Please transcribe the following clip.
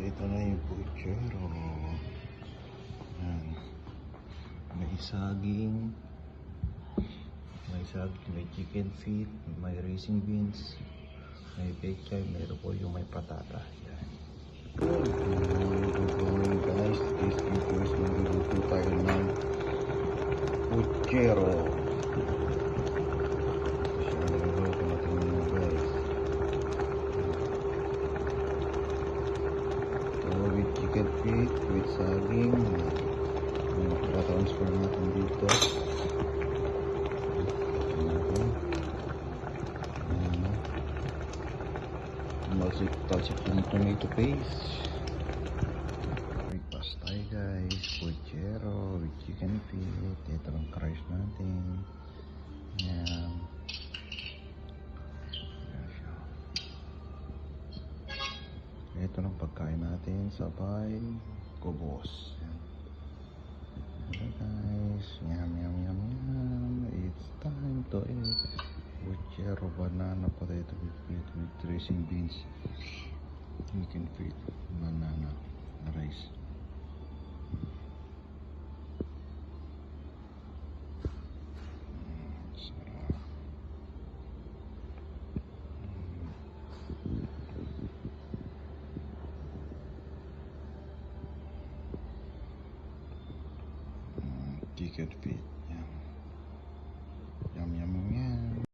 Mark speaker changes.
Speaker 1: ito na yung puchero. Yan. May saging, may chicken feet, may raisin beans, may pechay, may repolyo, may patata. Yan. Good morning guys, this video is magluluto tayo ng puchero. Chicken feet with saging. Transfer natin dito. Talsik yung tomato paste. Breakfast tayo guys. Puchero with chicken feet. Ito lang rice natin. Yan. Ito lang pagkain natin, sabay kubos. Okay guys, yum yum yum yum. It's time to eat puchero, banana, potato with raisin beans, chicken feet, banana, rice. Chicken feet.